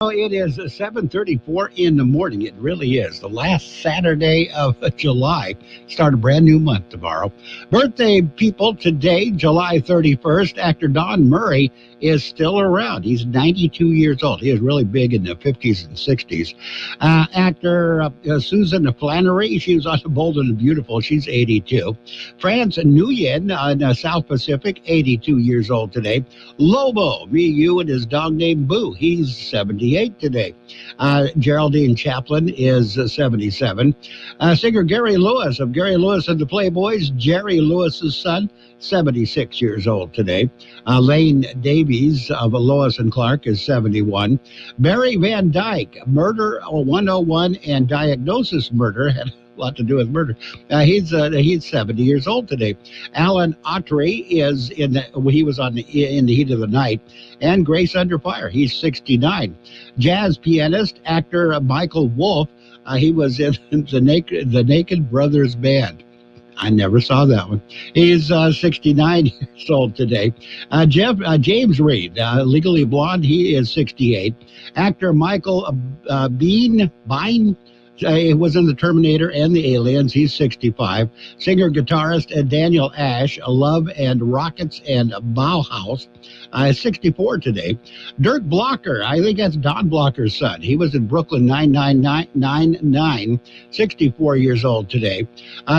Oh, it is 7:34 in the morning. It really is. The last Saturday of July. Start a brand new month tomorrow. Birthday people today, July 31st. Actor Don Murray is still around. He's 92 years old. He was really big in the 50s and 60s. Actor Susan Flannery, she was on Bold and Beautiful. She's 82. France Nguyen in South Pacific, 82 years old today. Lobo, me, you, and his dog named Boo. He's 78 today. Geraldine Chaplin is 77. Singer Gary Lewis of Gary Lewis and the Playboys, Jerry Lewis's son, 76 years old today. Lane Davies of Lois and Clark is 71. Barry Van Dyke, Murder 101 and Diagnosis Murder, had a lot to do with murder. He's 70 years old today. Alan Autry is he was on In the Heat of the Night, and Grace Under Fire. He's 69. Jazz pianist, actor Michael Wolff. He was in the Naked Brothers Band. I never saw that one. He's 69 years old today. James Reed, Legally Blonde, he is 68. Actor Michael Bine, he was in The Terminator and The Aliens. He's 65. Singer-guitarist Daniel Ash, Love and Rockets and Bauhaus, 64 today. Dirk Blocker, I think that's Don Blocker's son. He was in Brooklyn 999, 64 years old today.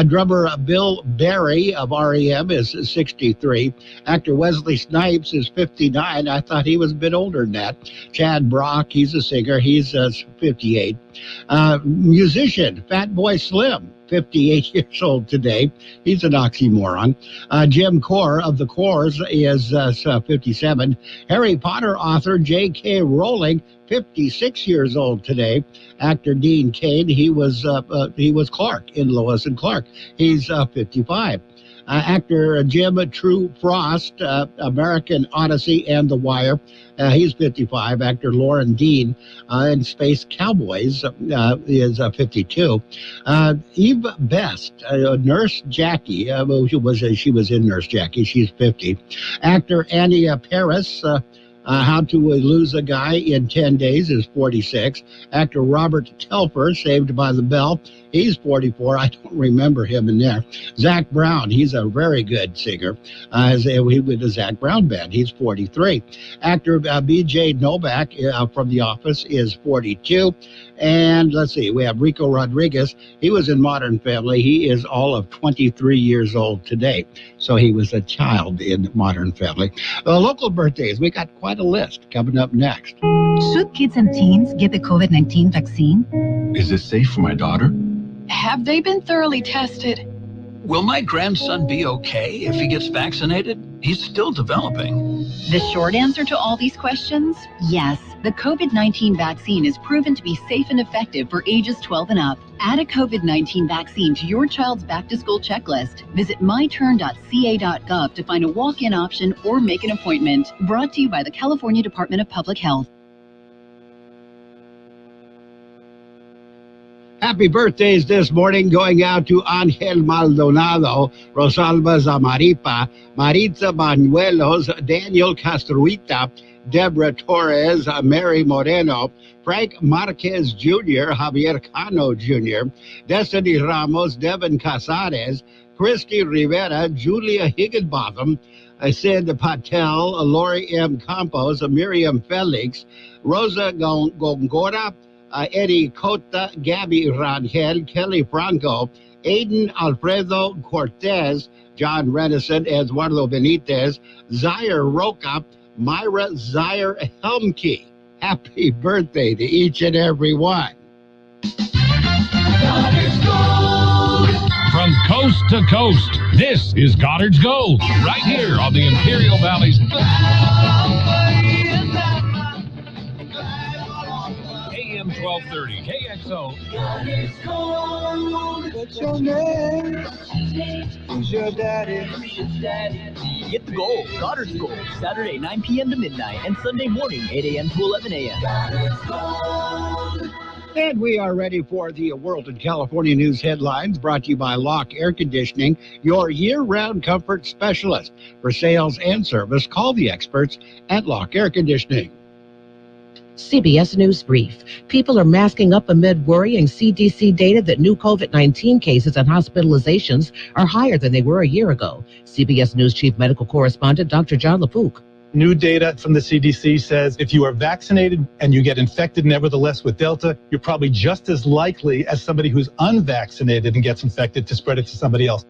Drummer Bill Berry of REM is 63. Actor Wesley Snipes is 59. I thought he was a bit older than that. Chad Brock, he's a singer. He's 58. Musician Fatboy Slim, 58 years old today. He's an oxymoron. Jim Core of the Corrs is 57. Harry Potter author J.K. Rowling, 56 years old today. Actor Dean Cain, he was Clark in Lois and Clark. He's 55. Actor Jim True Frost, American Odyssey and The Wire, he's 55. Actor Lauren Dean in Space Cowboys is 52. Eve Best, Nurse Jackie, she was in Nurse Jackie, she's 50. Actor Annie Paris, How to Lose a Guy in 10 Days is 46. Actor Robert Telfer, Saved by the Bell, he's 44. I don't remember him in there. Zach Brown, he's a very good singer. He with the Zach Brown Band, he's 43. Actor B.J. Novak from The Office is 42. And let's see, we have Rico Rodriguez. He was in Modern Family. He is all of 23 years old today. So he was a child in Modern Family. Local birthdays, we got quite a list coming up next. Should kids and teens get the COVID-19 vaccine? Is it safe for my daughter? Have they been thoroughly tested? Will my grandson be okay if he gets vaccinated? He's still developing. The short answer to all these questions? Yes. The COVID-19 vaccine is proven to be safe and effective for ages 12 and up. Add a COVID-19 vaccine to your child's back-to-school checklist. Visit myturn.ca.gov to find a walk-in option or make an appointment. Brought to you by the California Department of Public Health. Happy birthdays this morning going out to Angel Maldonado, Rosalba Zamaripa, Maritza Banuelos, Daniel Castruita, Deborah Torres, Mary Moreno, Frank Marquez Jr., Javier Cano Jr., Destiny Ramos, Devin Casares, Christy Rivera, Julia Higginbotham, Sid Patel, Lori M. Campos, Miriam Felix, Rosa Gongora, Eddie Cota, Gabby Rangel, Kelly Franco, Aiden Alfredo Cortez, John Renison, Eduardo Benitez, Zaire Roca, Myra Zaire Helmke. Happy birthday to each and every one. From coast to coast, this is Goddard's Gold, right here on the Imperial Valley's AM 1230 KXO. What's your name? Who's your daddy? Get the gold, Goddard's Gold, Saturday 9 p.m. to midnight and Sunday morning 8 a.m. to 11 a.m. And we are ready for the World in California News headlines, brought to you by Lock Air Conditioning, your year-round comfort specialist. For sales and service, call the experts at Lock Air Conditioning. CBS News Brief. People are masking up amid worrying CDC data that new COVID-19 cases and hospitalizations are higher than they were a year ago. CBS News Chief Medical Correspondent Dr. John LaPook. New data from the CDC says if you are vaccinated and you get infected nevertheless with Delta, you're probably just as likely as somebody who's unvaccinated and gets infected to spread it to somebody else.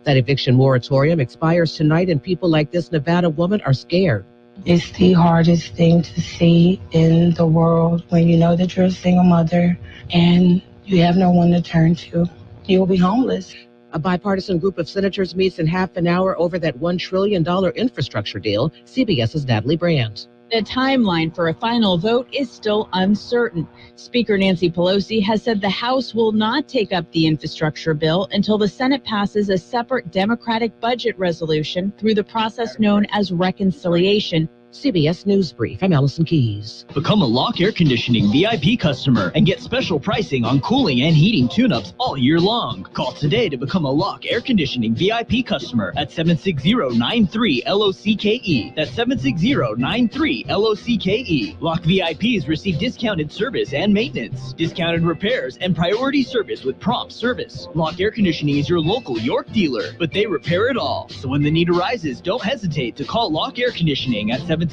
That eviction moratorium expires tonight, and people like this Nevada woman are scared. It's the hardest thing to see in the world when you know that you're a single mother and you have no one to turn to. You will be homeless. A bipartisan group of senators meets in half an hour over that $1 trillion infrastructure deal. CBS's Natalie Brand. The timeline for a final vote is still uncertain. Speaker Nancy Pelosi has said the House will not take up the infrastructure bill until the Senate passes a separate Democratic budget resolution through the process known as reconciliation. CBS News Brief. I'm Allison Keys. Become a Lock Air Conditioning VIP customer and get special pricing on cooling and heating tune-ups all year long. Call today to become a Lock Air Conditioning VIP customer at 760-93-LOCKE. That's 760-93-LOCKE. Lock VIPs receive discounted service and maintenance, discounted repairs, and priority service with prompt service. Lock Air Conditioning is your local York dealer, but they repair it all. So when the need arises, don't hesitate to call Lock Air Conditioning at 760-93-LOCKE.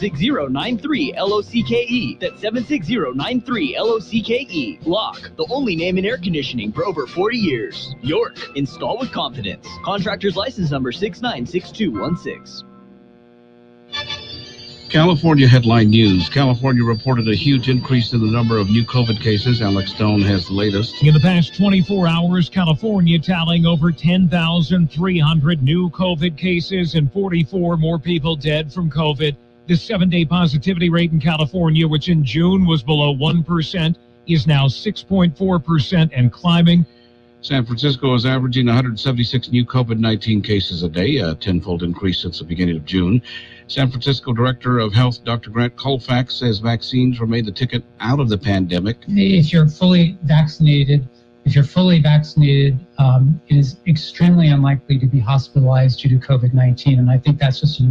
That's 760-93-LOCKE. Lock, the only name in air conditioning for over 40 years. York, install with confidence. Contractor's license number 696216. California headline news. California reported a huge increase in the number of new COVID cases. Alex Stone has the latest. In the past 24 hours, California tallying over 10,300 new COVID cases and 44 more people dead from COVID. The 7-day positivity rate in California, which in June was below 1%, is now 6.4% and climbing. San Francisco is averaging 176 new COVID-19 cases a day, a tenfold increase since the beginning of June. San Francisco Director of Health, Dr. Grant Colfax, says vaccines remain the ticket out of the pandemic. If you're fully vaccinated, it is extremely unlikely to be hospitalized due to COVID-19, and I think that's just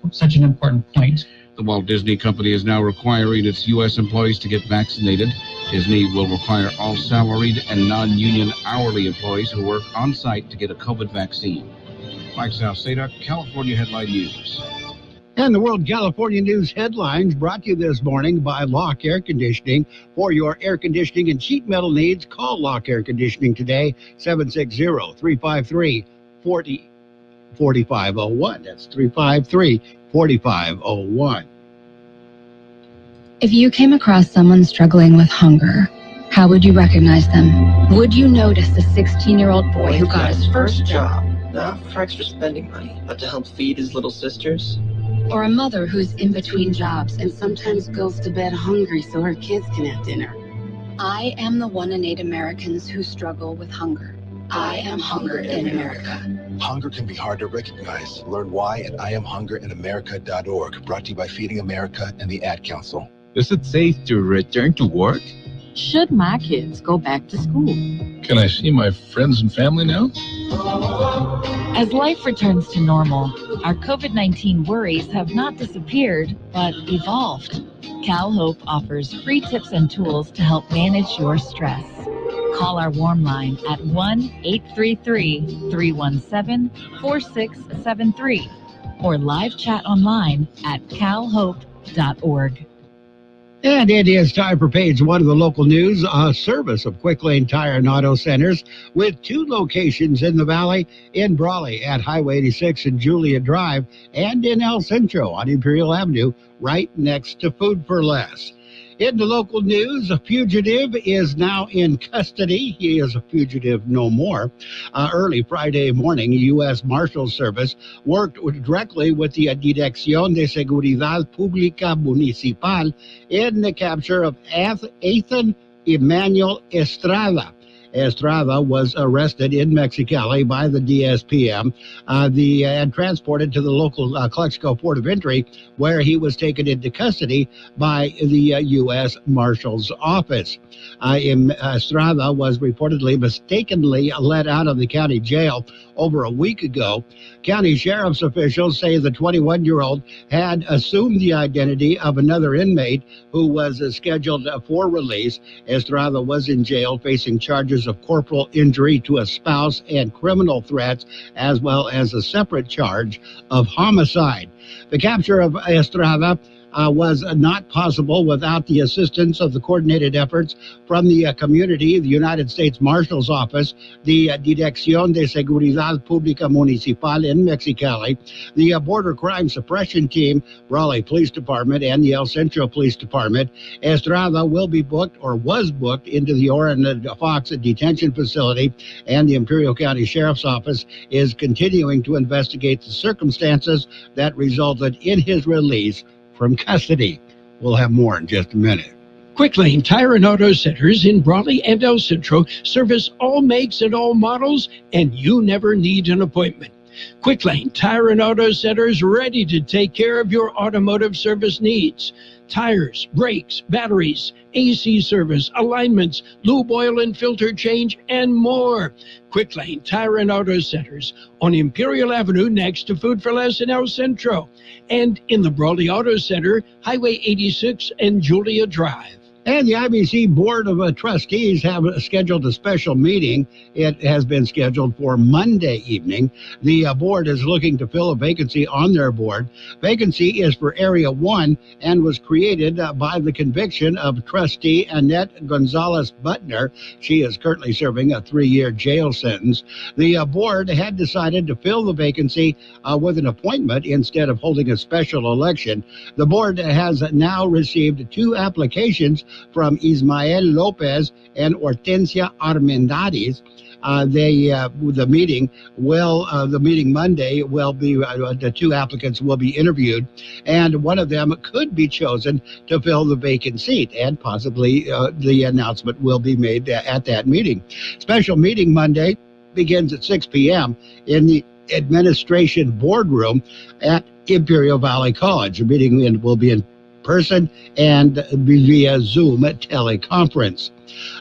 such an important point. The Walt Disney Company is now requiring its U.S. employees to get vaccinated. Disney will require all salaried and non-union hourly employees who work on-site to get a COVID vaccine. Mike Salceda, California Headline News. And the World California News headlines brought to you this morning by Lock Air Conditioning. For your air conditioning and sheet metal needs, call Lock Air Conditioning today, 760-353-4501. That's 353-4501. If you came across someone struggling with hunger, how would you recognize them? Would you notice the 16-year-old boy who got his first job? Not for extra spending money, but to help feed his little sisters? Or a mother who's in between jobs and sometimes goes to bed hungry so her kids can have dinner? I am the 1 in 8 Americans who struggle with hunger. I am hunger in America. Hunger can be hard to recognize. Learn why at IamHungerInAmerica.org. Brought to you by Feeding America and the Ad Council. Is it safe to return to work? Should my kids go back to school? Can I see my friends and family now? As life returns to normal, our COVID-19 worries have not disappeared, but evolved. Cal Hope offers free tips and tools to help manage your stress. Call our warm line at 1-833-317-4673 or live chat online at calhope.org. And it is time for page one of the local news, a service of Quick Lane Tire and Auto Centers with 2 locations in the valley, in Brawley at Highway 86 and Julia Drive, and in El Centro on Imperial Avenue, right next to Food for Less. In the local news, a fugitive is now in custody. He is a fugitive no more. Early Friday morning, U.S. Marshals Service worked directly with the Dirección de Seguridad Pública Municipal in the capture of Ethan Emmanuel Estrada. Estrada was arrested in Mexicali by the DSPM and transported to the local Kxo port of entry, where he was taken into custody by the U.S. Marshal's Office. Estrada was reportedly mistakenly let out of the county jail over a week ago. County sheriff's officials say the 21-year-old had assumed the identity of another inmate who was scheduled for release. Estrada was in jail facing charges of corporal injury to a spouse and criminal threats, as well as a separate charge of homicide. The capture of Estrada was not possible without the assistance of the coordinated efforts from the community, the United States Marshal's Office, the Dirección de Seguridad Pública Municipal in Mexicali, the Border Crime Suppression Team, Raleigh Police Department, and the El Centro Police Department. Estrada will be booked, or was booked, into the Oren Fox Detention Facility, and the Imperial County Sheriff's Office is continuing to investigate the circumstances that resulted in his release from custody. We'll have more in just a minute. Quick Lane Tire and Auto Centers in Brawley and El Centro service all makes and all models, and you never need an appointment. Quick Lane Tire and Auto Centers ready to take care of your automotive service needs. Tires, brakes, batteries, AC service, alignments, lube oil and filter change, and more. Quick Lane Tire and Auto Centers on Imperial Avenue next to Food for Less in El Centro, and in the Brawley Auto Center, Highway 86 and Julia Drive. And the IBC Board of Trustees have scheduled a special meeting. It has been scheduled for Monday evening. The board is looking to fill a vacancy on their board. Vacancy is for Area 1 and was created by the conviction of trustee Annette Gonzalez Butner. She is currently serving a 3-year jail sentence. The board had decided to fill the vacancy with an appointment instead of holding a special election. The board has now received 2 applications from Ismael Lopez and Hortensia Armendariz. The meeting Monday will be, the 2 applicants will be interviewed, and one of them could be chosen to fill the vacant seat, and possibly the announcement will be made at that meeting. Special meeting Monday begins at 6 p.m. in the administration boardroom at Imperial Valley College. The meeting will be in person and via Zoom teleconference.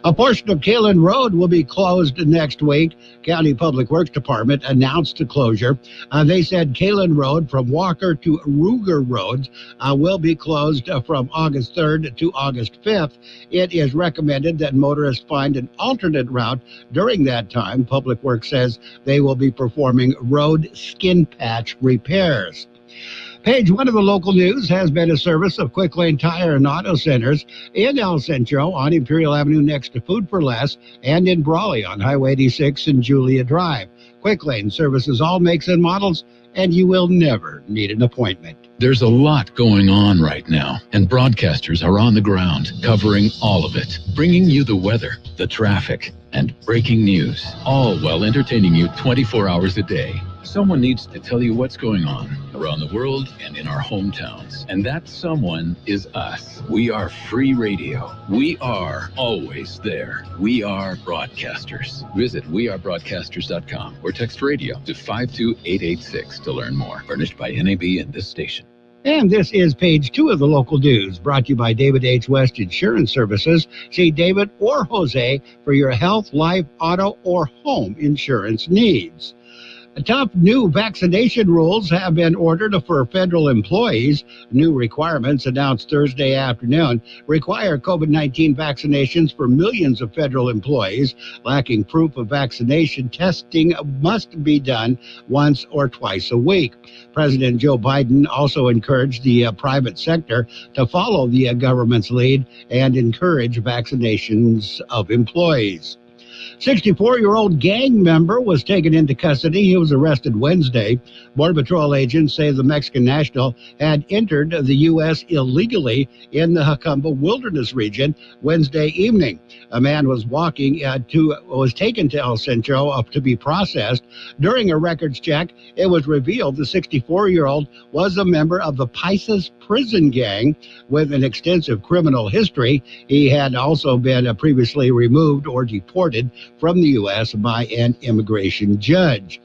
A portion of Gale Road will be closed next week. County Public Works Department announced the closure. They said Gale Road from Walker to Ruger Roads will be closed from August 3rd to August 5th. It is recommended that motorists find an alternate route during that time. Public Works says they will be performing road skin patch repairs. Page 1 of the local news has been a service of Quick Lane Tire and Auto Centers in El Centro on Imperial Avenue next to Food for Less, and in Brawley on Highway 86 and Julia Drive. Quick Lane services all makes and models, and you will never need an appointment. There's a lot going on right now, and broadcasters are on the ground covering all of it, bringing you the weather, the traffic, and breaking news, all while entertaining you 24 hours a day. Someone needs to tell you what's going on around the world and in our hometowns. And that someone is us. We are free radio. We are always there. We are broadcasters. Visit wearebroadcasters.com or text radio to 52886 to learn more. Furnished by NAB and this station. And this is page 2 of the local news, brought to you by David H. West Insurance Services. See David or Jose for your health, life, auto, or home insurance needs. Tough new vaccination rules have been ordered for federal employees. New requirements announced Thursday afternoon require COVID-19 vaccinations for millions of federal employees. Lacking proof of vaccination, testing must be done once or twice a week. President Joe Biden also encouraged the private sector to follow the government's lead and encourage vaccinations of employees. 64-year-old gang member was taken into custody. He was arrested Wednesday. Border Patrol agents say the Mexican national had entered the U.S. illegally in the Jacumba Wilderness region Wednesday evening. A man was was taken to El Centro to be processed. During a records check, it was revealed the 64-year-old was a member of the Paisas prison gang with an extensive criminal history. He had also been previously removed or deported granted from the U.S. by an immigration judge.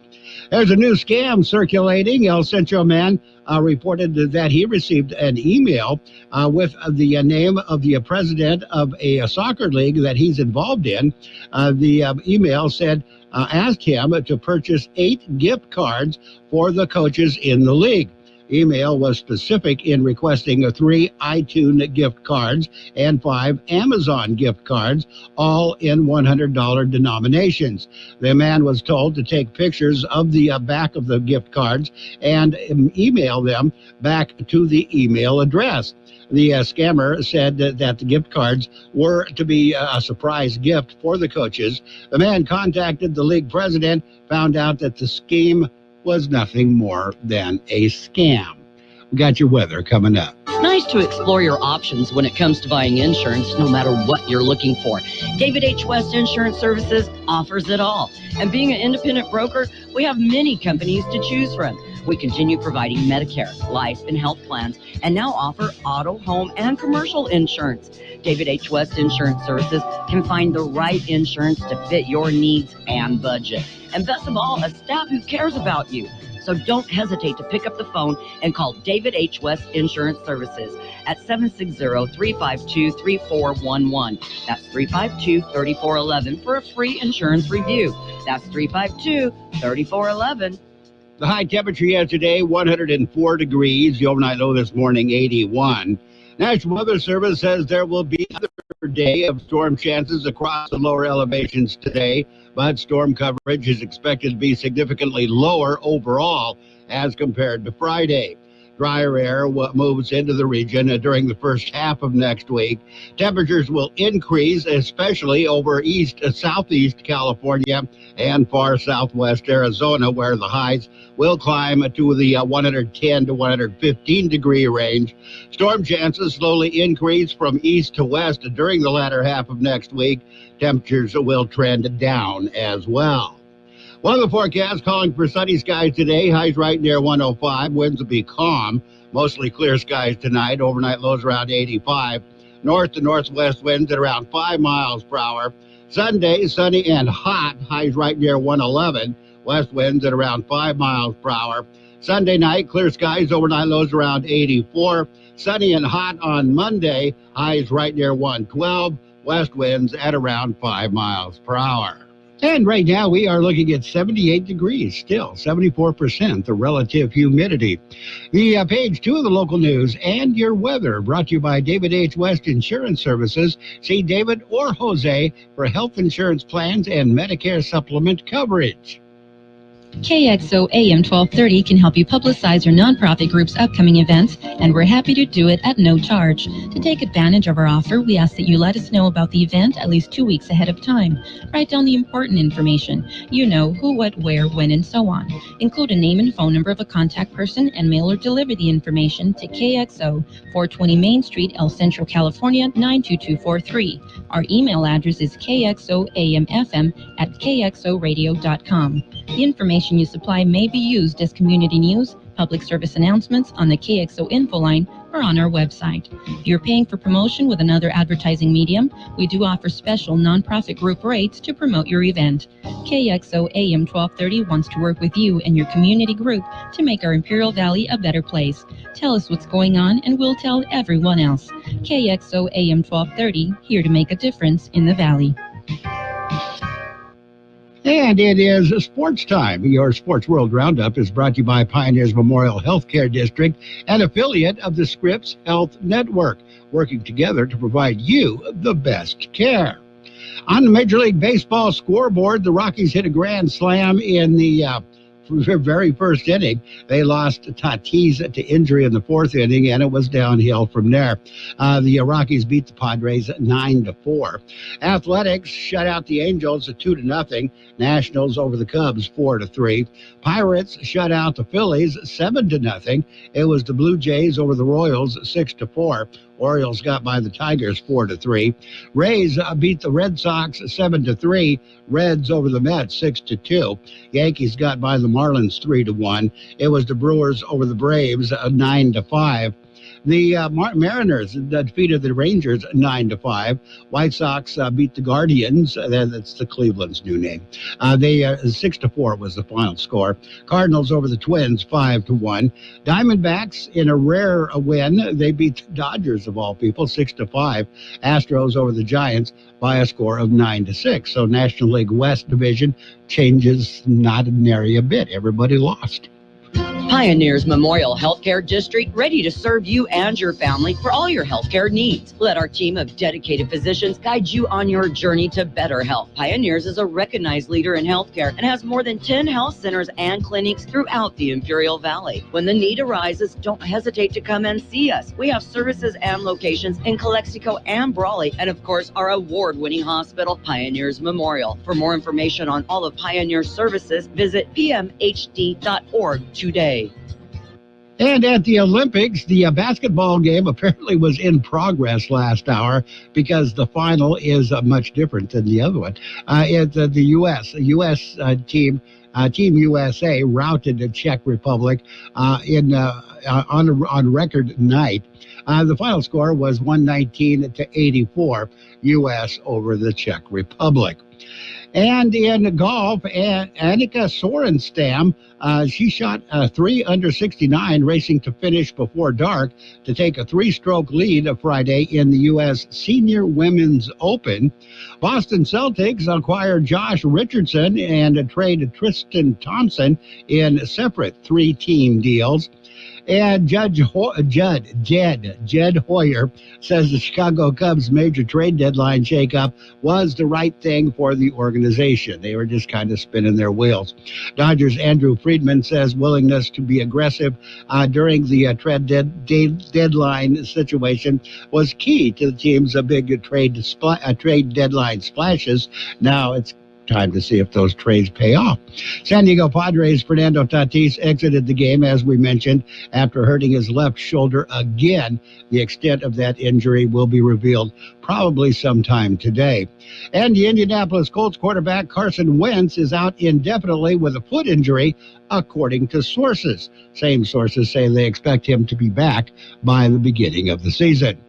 There's a new scam circulating. El Centro man reported that he received an email with the name of the president of a soccer league that he's involved in. The email said, asked him to purchase 8 gift cards for the coaches in the league. Email was specific in requesting 3 iTunes gift cards and 5 Amazon gift cards, all in $100 denominations. The man was told to take pictures of the back of the gift cards and email them back to the email address. The scammer said that the gift cards were to be a surprise gift for the coaches. The man contacted the league president, found out that the scheme was nothing more than a scam. We got your weather coming up. It's nice to explore your options when it comes to buying insurance, no matter what you're looking for. David H. West Insurance Services offers it all. And being an independent broker, we have many companies to choose from. We continue providing Medicare, life, and health plans, and now offer auto, home, and commercial insurance. David H. West Insurance Services can find the right insurance to fit your needs and budget. And best of all, a staff who cares about you. So don't hesitate to pick up the phone and call David H. West Insurance Services at 760-352-3411. That's 352-3411 for a free insurance review. That's 352-3411. The high temperature yesterday, 104 degrees. The overnight low this morning, 81. National Weather Service says there will be another day of storm chances across the lower elevations today, but storm coverage is expected to be significantly lower overall as compared to Friday. Drier air moves into the region during the first half of next week. Temperatures will increase, especially over southeast California and far southwest Arizona, where the highs will climb to the 110 to 115 degree range. Storm chances slowly increase from east to west during the latter half of next week. Temperatures will trend down as well. Weather forecast calling for sunny skies today. Highs right near 105. Winds will be calm. Mostly clear skies tonight. Overnight lows around 85. North to northwest winds at around 5 miles per hour. Sunday, sunny and hot. Highs right near 111. West winds at around 5 miles per hour. Sunday night, clear skies. Overnight lows around 84. Sunny and hot on Monday. Highs right near 112. West winds at around 5 miles per hour. And right now we are looking at 78 degrees still, 74% the relative humidity. The page 2 of the local news and your weather brought to you by David H. West Insurance Services. See David or Jose for health insurance plans and Medicare supplement coverage. KXO AM 1230 can help you publicize your nonprofit group's upcoming events, and we're happy to do it at no charge. To take advantage of our offer, we ask that you let us know about the event at least 2 weeks ahead of time. Write down the important information. You know, who, what, where, when, and so on. Include a name and phone number of a contact person and mail or deliver the information to KXO, 420 Main Street, El Centro, California, 92243. Our email address is kxoamfm@kxoradio.com. The information you supply may be used as community news, public service announcements on the KXO info line, or on our website. If you're paying for promotion with another advertising medium, we do offer special nonprofit group rates to promote your event. KXO AM 1230 wants to work with you and your community group to make our Imperial Valley a better place. Tell us what's going on and we'll tell everyone else. KXO AM 1230, here to make a difference in the Valley. And it is sports time. Your Sports World Roundup is brought to you by Pioneers Memorial Healthcare District, an affiliate of the Scripps Health Network, working together to provide you the best care. On the Major League Baseball scoreboard, the Rockies hit a grand slam in the very first inning. They lost Tatis to injury in the fourth inning, and it was downhill from there. The Rockies beat the Padres 9-4. Athletics shut out the Angels 2-0. Nationals over the Cubs 4-3. Pirates shut out the Phillies 7-0. It was the Blue Jays over the Royals 6-4. Orioles got by the Tigers 4-3. Rays beat the Red Sox 7-3. Reds over the Mets 6-2. Yankees got by the Marlins 3-1. It was the Brewers over the Braves 9-5. The Mariners defeated the Rangers 9-5. White Sox beat the Guardians. That's the Cleveland's new name. They 6-4 was the final score. Cardinals over the Twins 5-1. Diamondbacks in a rare win. They beat the Dodgers of all people 6-5. Astros over the Giants by a score of 9-6. So National League West Division changes not nary a bit. Everybody lost. Pioneers Memorial Healthcare District, ready to serve you and your family for all your healthcare needs. Let our team of dedicated physicians guide you on your journey to better health. Pioneers is a recognized leader in healthcare and has more than 10 health centers and clinics throughout the Imperial Valley. When the need arises, don't hesitate to come and see us. We have services and locations in Calexico and Brawley, and of course, our award-winning hospital, Pioneers Memorial. For more information on all of Pioneer's services, visit pmhd.org today. And at the Olympics, the basketball game apparently was in progress last hour because the final is much different than the other one. It's the U.S. Team USA routed the Czech Republic on record night. The final score was 119-84, U.S. over the Czech Republic. And in golf, Annika Sorenstam, she shot 3 under 69, racing to finish before dark to take a 3-stroke lead Friday in the U.S. Senior Women's Open. Boston Celtics acquired Josh Richardson and trade Tristan Thompson in separate 3-team deals. And Jed Hoyer says the Chicago Cubs' major trade deadline shakeup was the right thing for the organization. They were just kind of spinning their wheels. Dodgers' Andrew Friedman says willingness to be aggressive during the trade deadline situation was key to the team's big trade deadline splashes. Now it's time to see if those trades pay off. San Diego Padres' Fernando Tatis exited the game, as we mentioned, after hurting his left shoulder again. The extent of that injury will be revealed probably sometime today. And the Indianapolis Colts quarterback Carson Wentz is out indefinitely with a foot injury, according to sources. Same sources say they expect him to be back by the beginning of the season.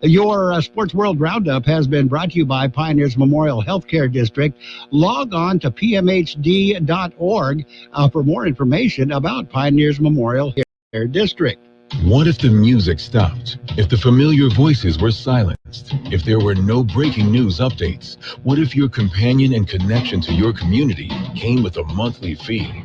Your Sports World Roundup has been brought to you by Pioneers Memorial Healthcare District. Log on to pmhd.org for more information about Pioneers Memorial Healthcare District. What if the music stopped? If the familiar voices were silenced? If there were no breaking news updates? What if your companion and connection to your community came with a monthly fee?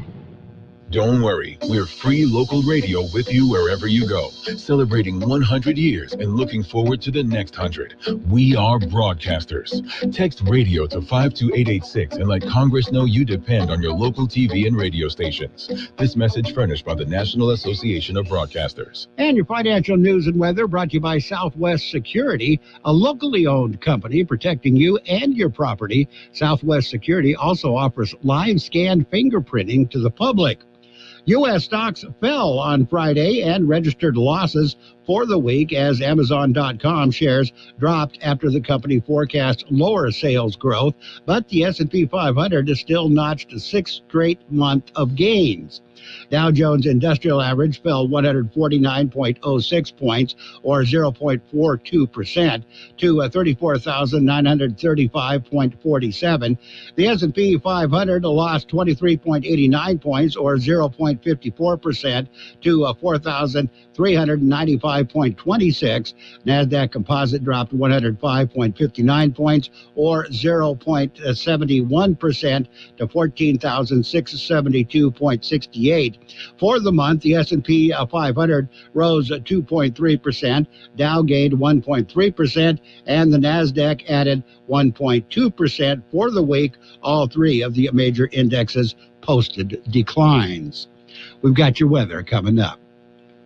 Don't worry, we're free local radio with you wherever you go, celebrating 100 years and looking forward to the next 100. We are broadcasters. Text radio to 52886 and let Congress know you depend on your local TV and radio stations. This message furnished by the National Association of Broadcasters. And your financial news and weather brought to you by Southwest Security, a locally owned company protecting you and your property. Southwest Security also offers live scan fingerprinting to the public. U.S. stocks fell on Friday and registered losses for the week as Amazon.com shares dropped after the company forecast lower sales growth, but the S&P 500 is still notched a 6th straight month of gains. Dow Jones Industrial Average fell 149.06 points, or 0.42%, to 34,935.47. The S&P 500 lost 23.89 points, or 0.54%, to 4,395.26. NASDAQ Composite dropped 105.59 points, or 0.71%, to 14,672.68. For the month, the S&P 500 rose 2.3%, Dow gained 1.3%, and the NASDAQ added 1.2% for the week. All three of the major indexes posted declines. We've got your weather coming up.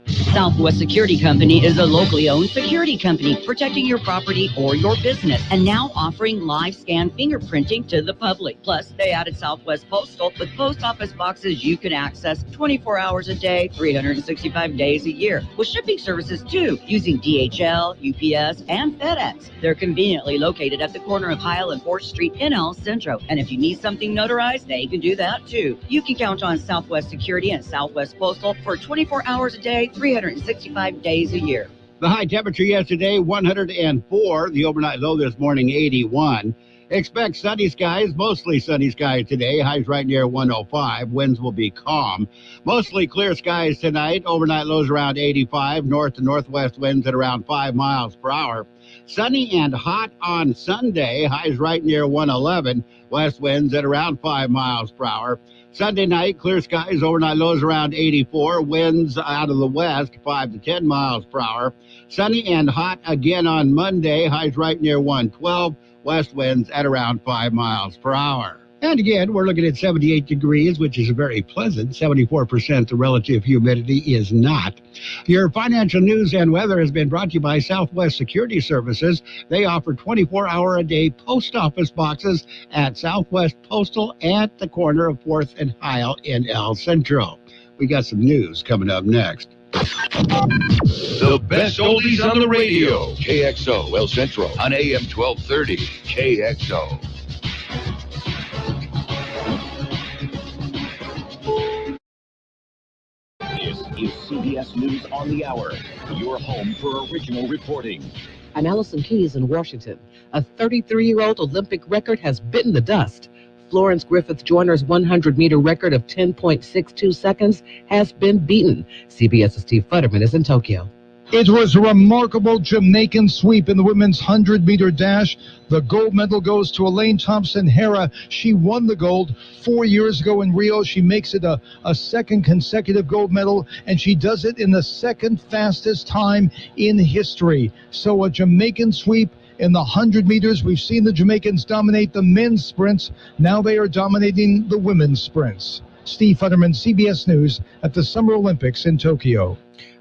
Southwest Security Company is a locally owned security company protecting your property or your business and now offering live scan fingerprinting to the public. Plus, they added Southwest Postal with post office boxes you can access 24 hours a day, 365 days a year, with shipping services too, using DHL, UPS, and FedEx. They're conveniently located at the corner of Heil and 4th Street in El Centro. And if you need something notarized, they can do that too. You can count on Southwest Security and Southwest Postal for 24 hours a day, 365 days a year. The high temperature yesterday, 104. The overnight low this morning, 81. Expect sunny skies, mostly sunny skies today. Highs right near 105. Winds will be calm. Mostly clear skies tonight. Overnight lows around 85. North to northwest winds at around 5 miles per hour. Sunny and hot on Sunday. Highs right near 111. West winds at around 5 miles per hour. Sunday night, clear skies. Overnight lows around 84. Winds out of the west, 5 to 10 miles per hour. Sunny and hot again on Monday. Highs right near 112. West winds at around 5 miles per hour. And again, we're looking at 78 degrees, which is very pleasant. 74% the relative humidity is not. Your financial news and weather has been brought to you by Southwest Security Services. They offer 24-hour-a-day post office boxes at Southwest Postal at the corner of 4th and Heil in El Centro. We got some news coming up next. The best oldies on the radio. KXO El Centro on AM 1230. KXO. This is CBS News on the Hour, your home for original reporting. I'm Allison Keyes in Washington. A 33-year-old Olympic record has bitten the dust. Florence Griffith Joyner's 100-meter record of 10.62 seconds has been beaten. CBS's Steve Futterman is in Tokyo. It was a remarkable Jamaican sweep in the women's 100-meter dash. The gold medal goes to Elaine Thompson-Herah. She won the gold 4 years ago in Rio. She makes it a second consecutive gold medal, and she does it in the second fastest time in history. So a Jamaican sweep in the 100 meters. We've seen the Jamaicans dominate the men's sprints. Now they are dominating the women's sprints. Steve Futterman, CBS News, at the Summer Olympics in Tokyo.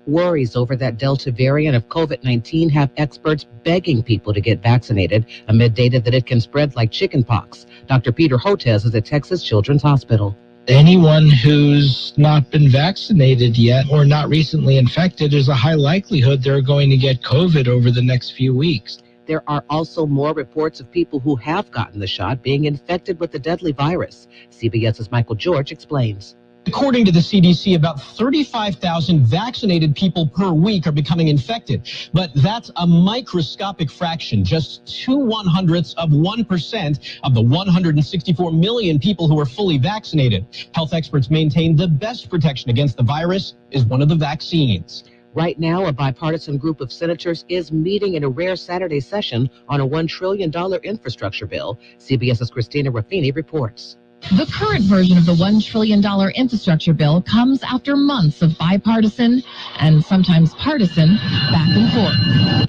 Worries over that Delta variant of COVID-19 have experts begging people to get vaccinated amid data that it can spread like chickenpox. Dr. Peter Hotez is at Texas Children's Hospital. Anyone who's not been vaccinated yet or not recently infected, there's a high likelihood they're going to get COVID over the next few weeks. There are also more reports of people who have gotten the shot being infected with the deadly virus. CBS's Michael George explains. According to the CDC, about 35,000 vaccinated people per week are becoming infected. But that's a microscopic fraction, just 0.02% of the 164 million people who are fully vaccinated. Health experts maintain the best protection against the virus is one of the vaccines. Right now, a bipartisan group of senators is meeting in a rare Saturday session on a $1 trillion infrastructure bill. CBS's Christina Raffini reports. The current version of the $1 trillion infrastructure bill comes after months of bipartisan and sometimes partisan back and forth.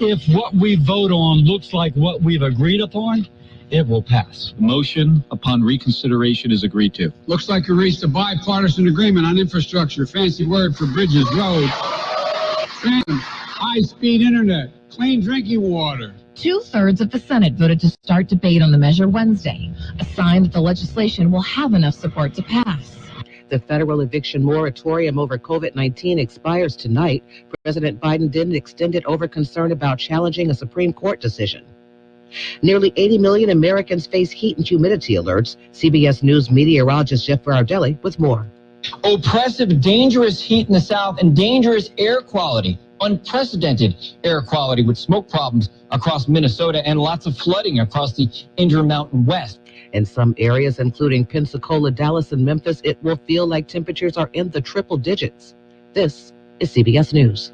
If what we vote on looks like what we've agreed upon, it will pass. Motion upon reconsideration is agreed to. Looks like we reached a bipartisan agreement on infrastructure. Fancy word for bridges, roads, high-speed internet, clean drinking water. 2/3 of the Senate voted to start debate on the measure Wednesday, a sign that the legislation will have enough support to pass. The federal eviction moratorium over COVID-19 expires tonight. President Biden didn't extend it over concern about challenging a Supreme Court decision. Nearly 80 million Americans face heat and humidity alerts. CBS News meteorologist Jeff Vardelli with more. Oppressive, dangerous heat in the South and dangerous air quality. Unprecedented air quality with smoke problems across Minnesota and lots of flooding across the Intermountain West. In some areas, including Pensacola, Dallas, and Memphis, it will feel like temperatures are in the triple digits. This is CBS News.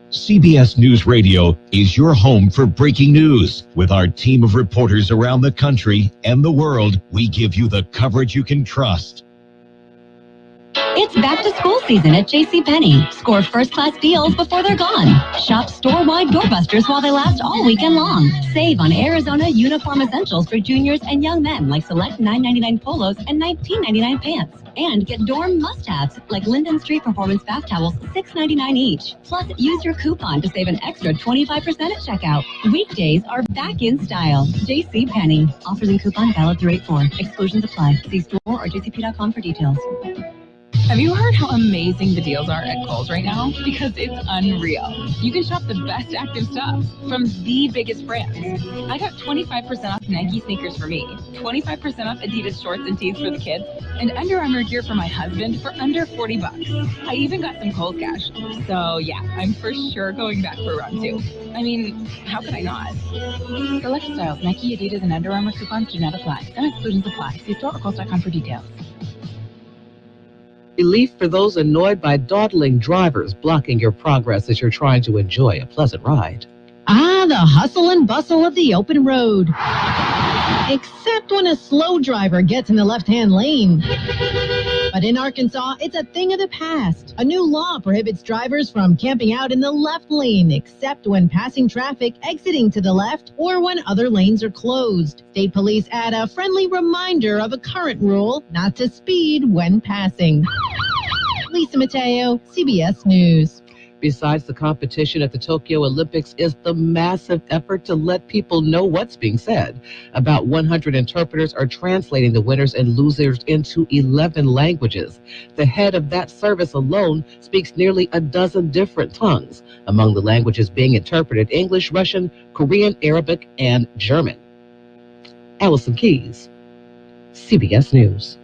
CBS News Radio is your home for breaking news. With our team of reporters around the country and the world, we give you the coverage you can trust. It's back to school season at JCPenney. Score first-class deals before they're gone. Shop store-wide doorbusters while they last all weekend long. Save on Arizona uniform essentials for juniors and young men like select $9.99 polos and $19.99 pants. And get dorm must-haves like Linden Street Performance bath towels, $6.99 each. Plus, use your coupon to save an extra 25% at checkout. Weekdays are back in style. JCPenney. Offers and coupon valid through 8/4. Exclusions apply. See store or jcp.com for details. Have you heard how amazing the deals are at Kohl's right now? Because it's unreal. You can shop the best active stuff from the biggest brands. I got 25% off Nike sneakers for me, 25% off Adidas shorts and tees for the kids, and Under Armour gear for my husband for under $40. I even got some Kohl's cash. So yeah, I'm for sure going back for round 2. I mean, how could I not? Select styles, Nike, Adidas, and Under Armour coupons do not apply. Some exclusions apply. See store or Kohl's.com for details. Relief for those annoyed by dawdling drivers blocking your progress as you're trying to enjoy a pleasant ride. Ah, the hustle and bustle of the open road. Except when a slow driver gets in the left-hand lane. But in Arkansas, it's a thing of the past. A new law prohibits drivers from camping out in the left lane, except when passing traffic exiting to the left or when other lanes are closed. State police add a friendly reminder of a current rule not to speed when passing. Lisa Mateo, CBS News. Besides the competition at the Tokyo Olympics is the massive effort to let people know what's being said. About 100 interpreters are translating the winners and losers into 11 languages. The head of that service alone speaks nearly a dozen different tongues. Among the languages being interpreted, English, Russian, Korean, Arabic, and German. Allison Keys, CBS News.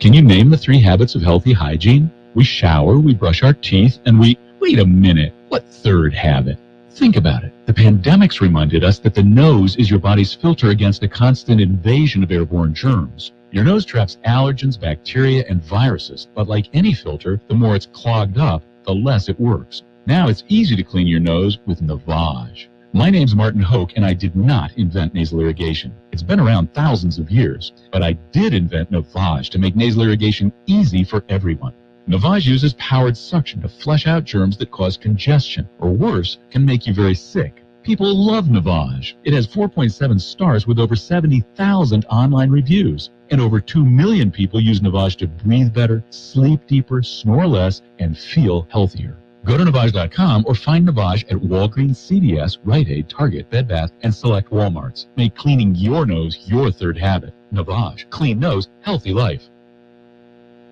Can you name the 3 habits of healthy hygiene? We shower, we brush our teeth, and we... Wait a minute. What third habit? Think about it. The pandemics reminded us that the nose is your body's filter against a constant invasion of airborne germs. Your nose traps allergens, bacteria, and viruses, but like any filter, the more it's clogged up, the less it works. Now it's easy to clean your nose with Navage. My name's Martin Hoke, and I did not invent nasal irrigation. It's been around thousands of years, but I did invent Navage to make nasal irrigation easy for everyone. Navage uses powered suction to flush out germs that cause congestion, or worse, can make you very sick. People love Navage. It has 4.7 stars with over 70,000 online reviews. And over 2 million people use Navage to breathe better, sleep deeper, snore less, and feel healthier. Go to Navage.com or find Navage at Walgreens, CVS, Rite Aid, Target, Bed Bath, and select Walmarts. Make cleaning your nose your third habit. Navage. Clean nose, healthy life.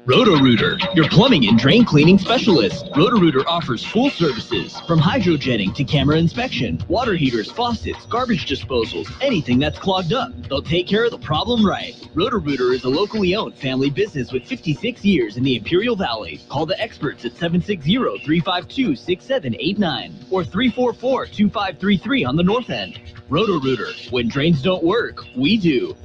Roto-Rooter, your plumbing and drain cleaning specialist. Roto-Rooter offers full services, from hydrojetting to camera inspection, water heaters, faucets, garbage disposals, anything that's clogged up. They'll take care of the problem right. Roto-Rooter is a locally owned family business with 56 years in the Imperial Valley. Call the experts at 760-352-6789 or 344-2533 on the north end. Roto-Rooter, when drains don't work, we do.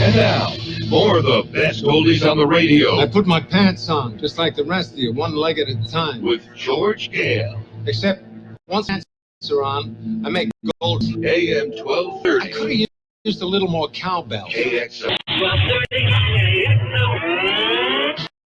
And now, more of the best oldies on the radio. I put my pants on, just like the rest of you, one leg at a time. With George Gale. Except, once pants are on, I make gold. AM 1230. I could have used a little more cowbell. KXO. 1230.